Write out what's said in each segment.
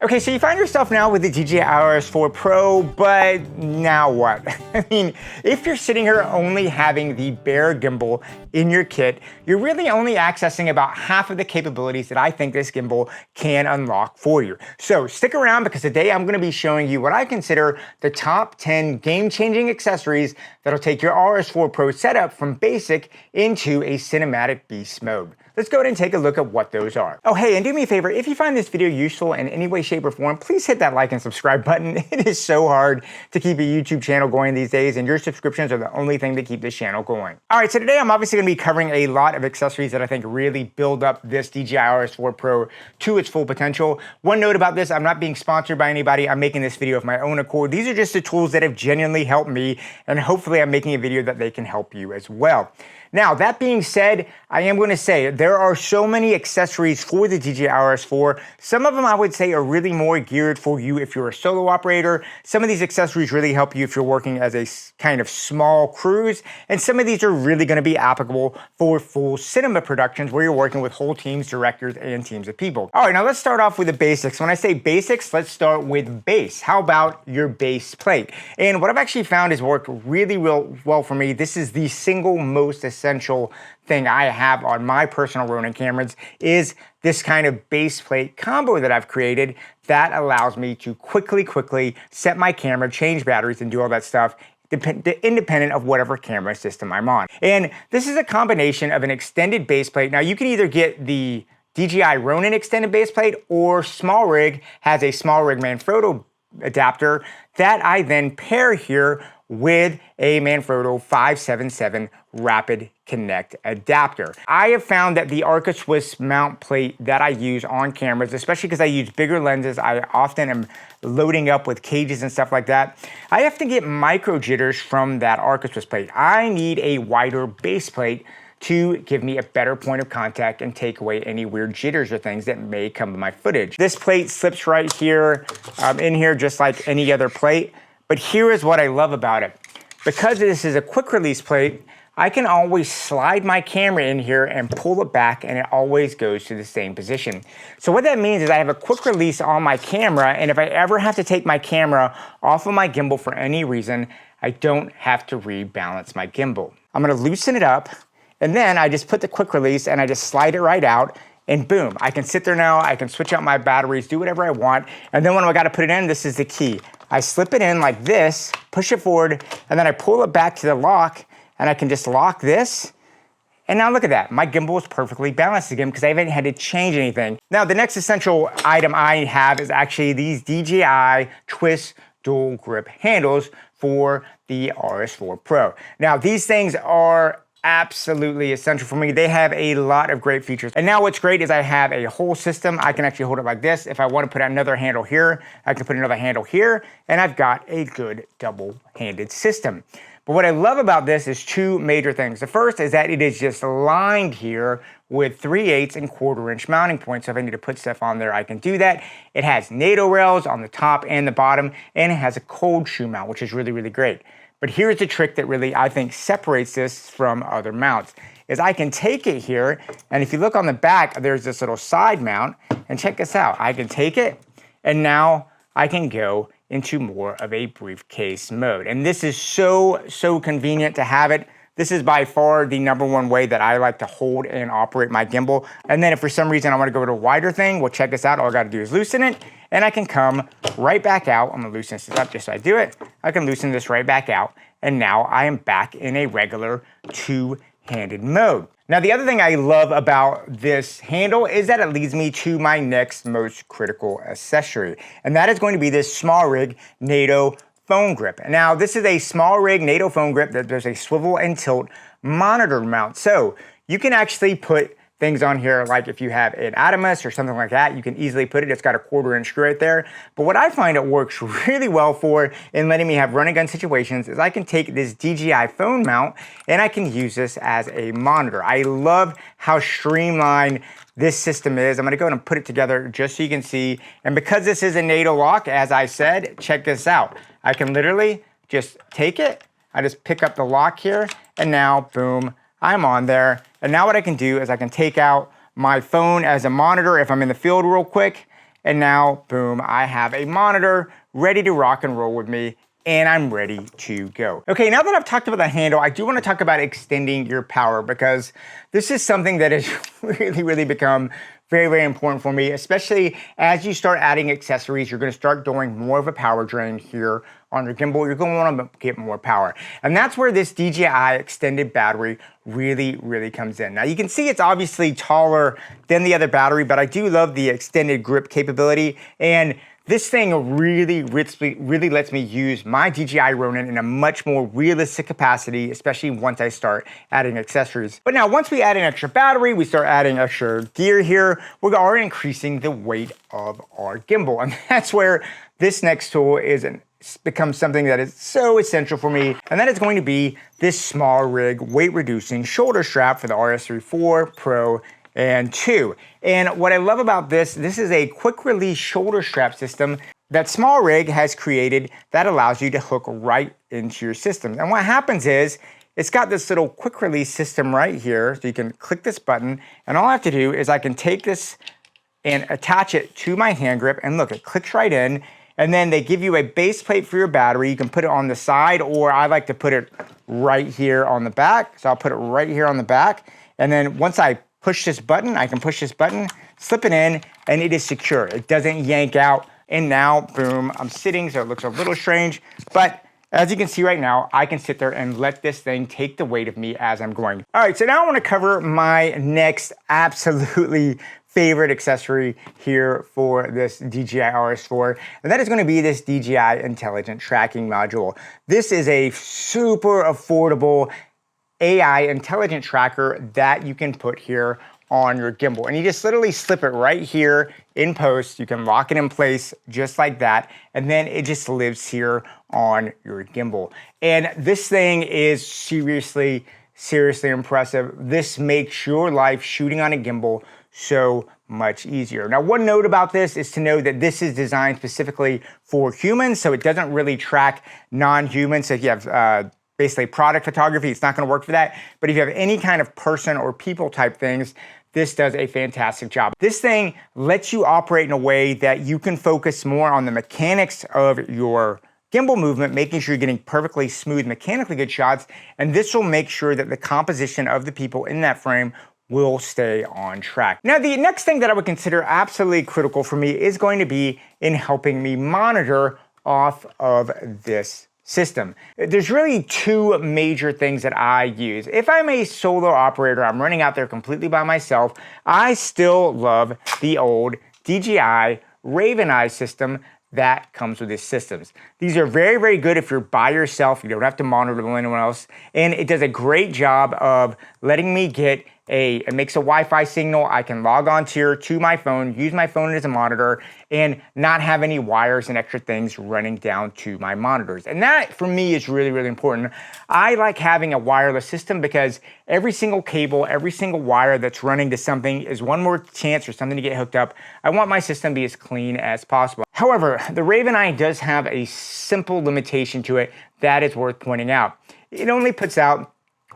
Okay, so you find yourself now with the DJI RS4 Pro, but now what? I mean, if you're sitting here only having the bare gimbal in your kit, you're really only accessing about half of the capabilities that I think this gimbal can unlock for you. So stick around, because today I'm gonna be showing you what I consider the top 10 game-changing accessories that'll take your RS4 Pro setup from basic into a cinematic beast mode. Let's go ahead and take a look at what those are. Oh, hey, and do me a favor, if you find this video useful in any way, shape, or form, please hit that like and subscribe button. It is so hard to keep a YouTube channel going these days, and your subscriptions are the only thing that keep this channel going. All right, so today I'm obviously gonna be covering a lot of accessories that I think really build up this DJI RS4 Pro to its full potential. One note about this, I'm not being sponsored by anybody. I'm making this video of my own accord. These are just the tools that have genuinely helped me, and hopefully I'm making a video that they can help you as well. Now, that being said, I am going to say there are so many accessories for the DJI RS4. Some of them I would say are really more geared for you if you're a solo operator. Some of these accessories really help you if you're working as a kind of small crews. And some of these are really going to be applicable for full cinema productions where you're working with whole teams, directors, and teams of people. All right, now let's start off with the basics. When I say basics, let's start with base. How about your base plate? And what I've actually found has worked really well for me. This is the single most essential thing I have on my personal Ronin cameras, is this kind of base plate combo that I've created that allows me to quickly set my camera, change batteries, and do all that stuff independent of whatever camera system I'm on. And this is a combination of an extended base plate. Now, you can either get the DJI Ronin extended base plate, or SmallRig has a SmallRig Manfrotto adapter that I then pair here with a Manfrotto 577 Rapid Connect adapter. I have found that the Arca Swiss mount plate that I use on cameras, especially because I use bigger lenses, I often am loading up with cages and stuff like that, I have to get micro jitters from that Arca Swiss plate. I need a wider base plate to give me a better point of contact and take away any weird jitters or things that may come to my footage. This plate slips right here, in here, just like any other plate. But here is what I love about it. Because this is a quick release plate, I can always slide my camera in here and pull it back, and it always goes to the same position. So what that means is I have a quick release on my camera, and if I ever have to take my camera off of my gimbal for any reason, I don't have to rebalance my gimbal. I'm gonna loosen it up, and then I just put the quick release and I just slide it right out, and boom, I can sit there now, I can switch out my batteries, do whatever I want, and then when I gotta put it in, this is the key. I slip it in like this, push it forward, and then I pull it back to the lock, and I can just lock this. And now look at that, my gimbal is perfectly balanced again because I haven't had to change anything. Now, the next essential item I have is actually these DJI Twist dual grip handles for the RS4 Pro. Now, these things are absolutely essential for me. They have a lot of great features. And now what's great is I have a whole system. I can actually hold it like this. If I want to put another handle here, I can put another handle here, and I've got a good double-handed system. But what I love about this is two major things. The first is that it is just lined here with 3/8 and 1/4 inch mounting points. So if I need to put stuff on there, I can do that. It has NATO rails on the top and the bottom, and it has a cold shoe mount, which is really great. But here's the trick that really, I think, separates this from other mounts, is I can take it here, and if you look on the back, there's this little side mount, and check this out. I can take it, and now I can go into more of a briefcase mode. And this is so convenient to have it. This is by far the #1 way that I like to hold and operate my gimbal. And then if for some reason I want to go to a wider thing, well, check this out. All I got to do is loosen it, and I can come right back out. I'm going to loosen this up just so I do it. I can loosen this right back out, and now I am back in a regular two-handed mode. Now, the other thing I love about this handle is that it leads me to my next most critical accessory, and that is going to be this SmallRig NATO phone grip. Now, this is a SmallRig NATO phone grip that there's a swivel and tilt monitor mount. So you can actually put things on here, like if you have an Athens or something like that, you can easily put it. It's got a 1/4 inch screw right there. But what I find it works really well for in letting me have run and gun situations is I can take this DJI phone mount and I can use this as a monitor. I love how streamlined this system is. I'm gonna go ahead and put it together just so you can see. And because this is a NATO lock, as I said, check this out. I can literally just take it, I just pick up the lock here, and now, boom, I'm on there. And now what I can do is I can take out my phone as a monitor if I'm in the field real quick, and now, boom, I have a monitor ready to rock and roll with me, and I'm ready to go. Okay, now that I've talked about the handle, I do want to talk about extending your power, because this is something that has really become very important for me, especially as you start adding accessories. You're going to start doing more of a power drain here on your gimbal. You're going to want to get more power. And that's where this DJI extended battery really comes in. Now you can see it's obviously taller than the other battery, but I do love the extended grip capability. And this thing really lets me use my DJI Ronin in a much more realistic capacity, especially once I start adding accessories. But now, once we add an extra battery, we start adding extra gear here, we are increasing the weight of our gimbal. And that's where this next tool becomes something that is so essential for me, and that is going to be this SmallRig weight-reducing shoulder strap for the RS4 Pro and 2. And what I love about this is a quick release shoulder strap system that SmallRig has created that allows you to hook right into your system. And what happens is, it's got this little quick release system right here, so you can click this button, and all I have to do is I can take this and attach it to my hand grip, and look, it clicks right in, and then they give you a base plate for your battery. You can put it on the side, or I like to put it right here on the back, so I'll put it right here on the back, and then once I push this button, I can push this button, slip it in, and it is secure. It doesn't yank out. And now, boom, I'm sitting, so it looks a little strange, but as you can see right now, I can sit there and let this thing take the weight of me as I'm going. All right, so now I want to cover my next absolutely favorite accessory here for this DJI RS4, and that is going to be this DJI Intelligent Tracking Module. This is a super affordable AI intelligent tracker that you can put here on your gimbal. And you just literally slip it right here in post. You can lock it in place just like that. And then it just lives here on your gimbal. And this thing is seriously impressive. This makes your life shooting on a gimbal so much easier. Now, one note about this is to know that this is designed specifically for humans, so it doesn't really track non-humans. So if you have basically product photography, it's not going to work for that. But if you have any kind of person or people type things, this does a fantastic job. This thing lets you operate in a way that you can focus more on the mechanics of your gimbal movement, making sure you're getting perfectly smooth, mechanically good shots. And this will make sure that the composition of the people in that frame will stay on track. Now, the next thing that I would consider absolutely critical for me is going to be in helping me monitor off of this system. There's really two major things that I use. If I'm a solo operator, I'm running out there completely by myself, I still love the old DJI Raven Eye system that comes with these systems. These are very good if you're by yourself, you don't have to monitor anyone else, and it does a great job of letting me get it makes a Wi-Fi signal. I can log on to my phone, use my phone as a monitor, and not have any wires and extra things running down to my monitors. And that, for me, is really important. I like having a wireless system because every single cable, every single wire that's running to something is one more chance for something to get hooked up. I want my system to be as clean as possible. However, the Raven Eye does have a simple limitation to it that is worth pointing out. It only puts out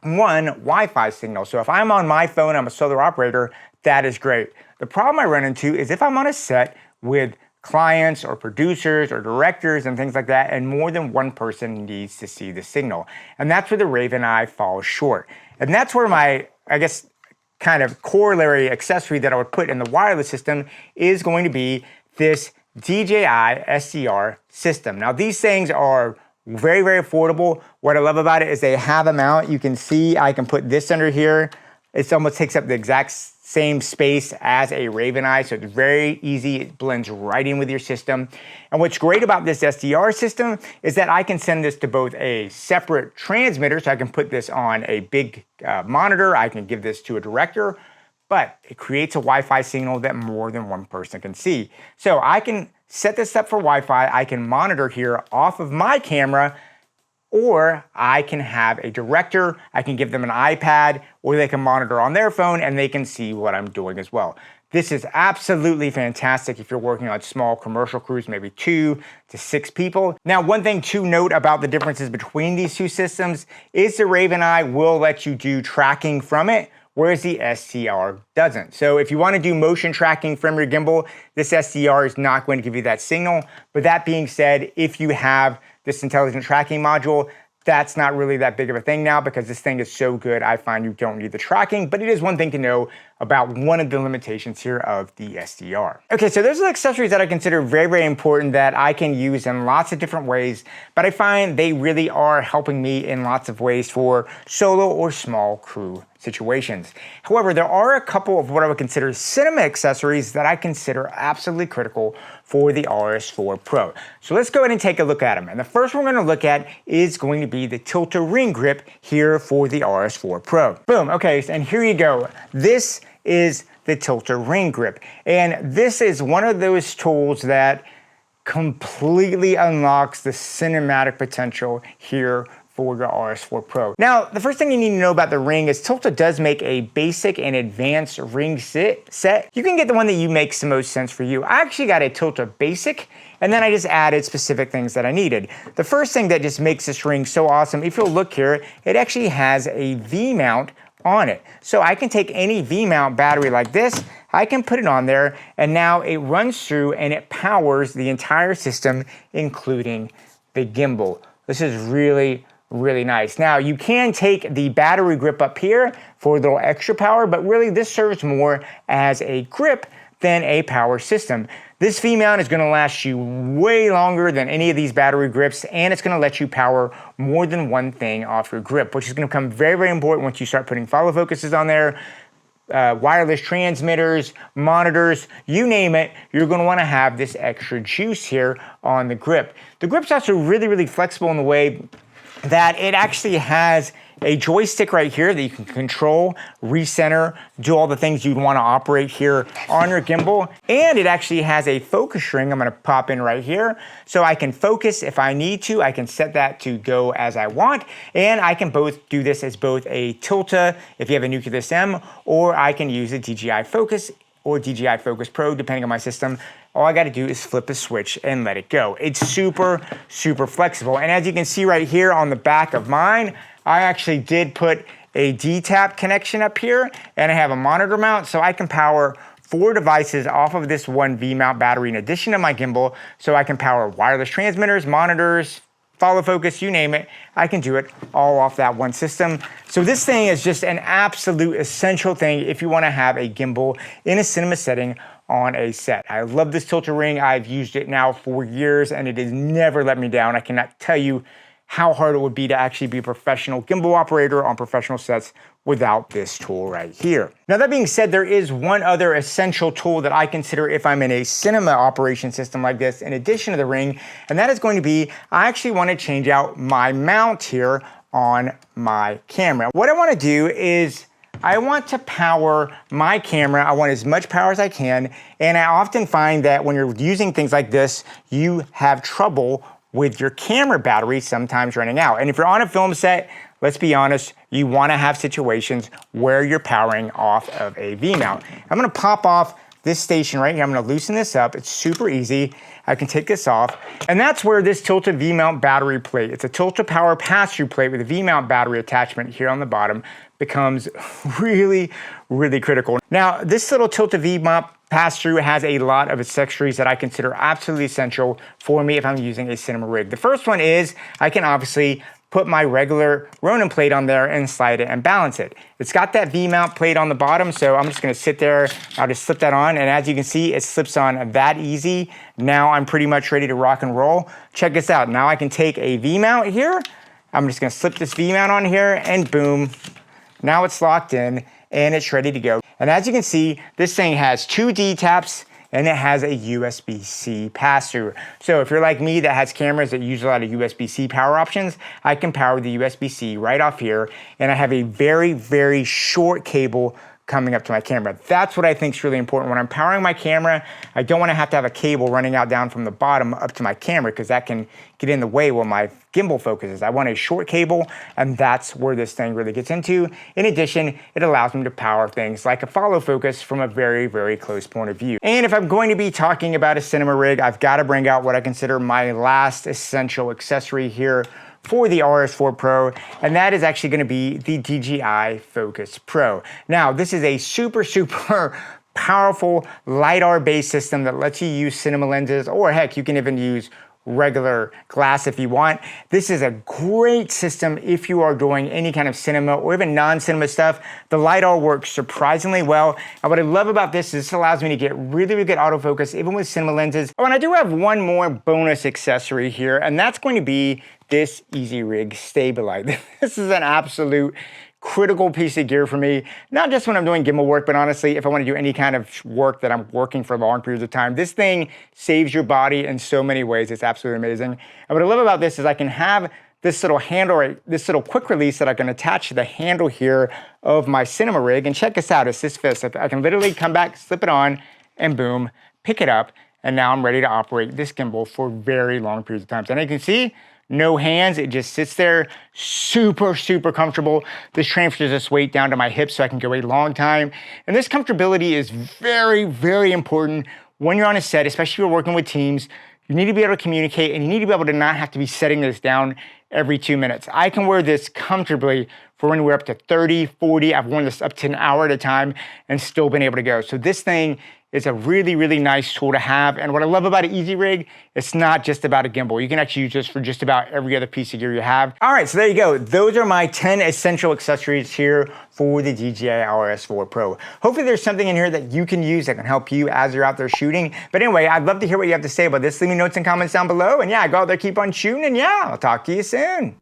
one Wi-Fi signal. So if I'm on my phone, I'm a solo operator, that is great. The problem I run into is if I'm on a set with clients or producers or directors and things like that, and more than one person needs to see the signal. And that's where the Raven Eye falls short. And that's where my, I guess, kind of corollary accessory that I would put in the wireless system is going to be this DJI SDR system. Now, these things are very affordable. What I love about it is they have a mount. You can see I can put this under here. It almost takes up the exact same space as a Raven Eye, so it's very easy. It blends right in with your system. And what's great about this SDR system is that I can send this to both a separate transmitter, so I can put this on a big monitor. I can give this to a director, but it creates a Wi-Fi signal that more than one person can see. So I can set this up for Wi-Fi. I can monitor here off of my camera, or I can have a director. I can give them an iPad, or they can monitor on their phone and they can see what I'm doing as well. This is absolutely fantastic if you're working on small commercial crews, maybe 2 to 6 people. Now, one thing to note about the differences between these two systems is the Raven Eye will let you do tracking from it, whereas the SDR doesn't. So if you want to do motion tracking from your gimbal, this SDR is not going to give you that signal. But that being said, if you have this intelligent tracking module, that's not really that big of a thing now because this thing is so good, I find you don't need the tracking, but it is one thing to know about one of the limitations here of the SDR. Okay, so those are the accessories that I consider very, very important that I can use in lots of different ways, but I find they really are helping me in lots of ways for solo or small crew situations. However, there are a couple of what I would consider cinema accessories that I consider absolutely critical for the RS4 Pro. So let's go ahead and take a look at them. And the first one we're going to look at is going to be the Tilta ring grip here for the RS4 Pro. Boom, okay, and here you go. This is the Tilta ring grip. And this is one of those tools that completely unlocks the cinematic potential here for your RS4 Pro. Now, the first thing you need to know about the ring is Tilta does make a basic and advanced ring set. You can get the one that makes the most sense for you. I actually got a Tilta basic, and then I just added specific things that I needed. The first thing that just makes this ring so awesome, if you'll look here, it actually has a V-mount on it. So I can take any V-mount battery like this, I can put it on there, and now it runs through and it powers the entire system, including the gimbal. This is really nice. Now, you can take the battery grip up here for a little extra power, but really this serves more as a grip than a power system. This V-mount is going to last you way longer than any of these battery grips, and it's going to let you power more than one thing off your grip, which is going to become very, very important once you start putting follow focuses on there, wireless transmitters, monitors, you name it, you're going to want to have this extra juice here on the grip. The grip's also really, really flexible in the way that it actually has a joystick right here that you can control, recenter, do all the things you'd want to operate here on your gimbal. And it actually has a focus ring I'm going to pop in right here. So I can focus if I need to. I can set that to go as I want. And I can both do this as both a Tilta if you have a Nucleus M, or I can use a DJI Focus or DJI Focus Pro, depending on my system. All I gotta do is flip a switch and let it go. It's super, super flexible. And as you can see right here on the back of mine, I actually did put a D-tap connection up here, and I have a monitor mount, so I can power 4 devices off of this one V-mount battery in addition to my gimbal, so I can power wireless transmitters, monitors, follow focus, you name it. I can do it all off that one system. So this thing is just an absolute essential thing if you wanna have a gimbal in a cinema setting on a set. I love this Tilta ring. I've used it now for years and it has never let me down. I cannot tell you how hard it would be to actually be a professional gimbal operator on professional sets without this tool right here. Now that being said, there is one other essential tool that I consider if I'm in a cinema operation system like this, in addition to the ring, and that is going to be, I actually want to change out my mount here on my camera. What I want to do is I want to power my camera. I want as much power as I can, and I often find that when you're using things like this, you have trouble with your camera battery sometimes running out. And if you're on a film set, let's be honest, you want to have situations where you're powering off of a V-mount. I'm going to pop off this station right here. I'm going to loosen this up. It's super easy. I can take this off. And that's where this Tilta V-mount battery plate, it's a Tilta power pass-through plate with a V-mount battery attachment here on the bottom, becomes really, really critical. Now, this little Tilta V-mount pass-through has a lot of accessories that I consider absolutely essential for me if I'm using a cinema rig. The first one is I can obviously put my regular Ronin plate on there and slide it and balance it. It's got that V-mount plate on the bottom, so I'm just gonna sit there, I'll just slip that on, and as you can see, it slips on that easy. Now I'm pretty much ready to rock and roll. Check this out, now I can take a V-mount here, I'm just gonna slip this V-mount on here, and boom, now it's locked in, and it's ready to go. And as you can see, this thing has 2 D-taps, and it has a USB-C pass-through. So if you're like me that has cameras that use a lot of USB-C power options, I can power the USB-C right off here, and I have a very, very short cable coming up to my camera. That's what I think is really important. When I'm powering my camera, I don't want to have a cable running out down from the bottom up to my camera because that can get in the way while my gimbal focuses. I want a short cable, and that's where this thing really gets into. In addition, it allows me to power things like a follow focus from a very, very close point of view. And if I'm going to be talking about a cinema rig, I've got to bring out what I consider my last essential accessory here for the RS4 Pro, and that is actually gonna be the DJI Focus Pro. Now, this is a super powerful LiDAR-based system that lets you use cinema lenses, or heck, you can even use regular glass if you want. This is a great system if you are doing any kind of cinema or even non-cinema stuff. The LiDAR works surprisingly well. And what I love about this is this allows me to get really good autofocus even with cinema lenses. Oh, and I do have one more bonus accessory here, and that's going to be this EasyRig stabilizer. This is an absolute critical piece of gear for me, not just when I'm doing gimbal work, but honestly, if I want to do any kind of work that I'm working for long periods of time. This thing saves your body in so many ways. It's absolutely amazing. And what I love about this is I can have this little handle, this little quick release that I can attach to the handle here of my cinema rig. And check this out, it's this fist. I can literally come back, slip it on, and boom, pick it up. And now I'm ready to operate this gimbal for very long periods of time. And you can see, no hands, it just sits there, super comfortable. This transfers this weight down to my hips so I can go a long time. And this comfortability is very important when you're on a set, especially if you're working with teams. You need to be able to communicate, and you need to be able to not have to be setting this down every 2 minutes. I can wear this comfortably for anywhere up to 30, 40. I've worn this up to an hour at a time and still been able to go. So this thing is a really nice tool to have. And what I love about an EasyRig, it's not just about a gimbal. You can actually use this for just about every other piece of gear you have. All right, so there you go. Those are my 10 essential accessories here for the DJI RS4 Pro. Hopefully there's something in here that you can use that can help you as you're out there shooting. But anyway, I'd love to hear what you have to say about this. Leave me notes and comments down below. And yeah, go out there, keep on shooting, and yeah, I'll talk to you soon.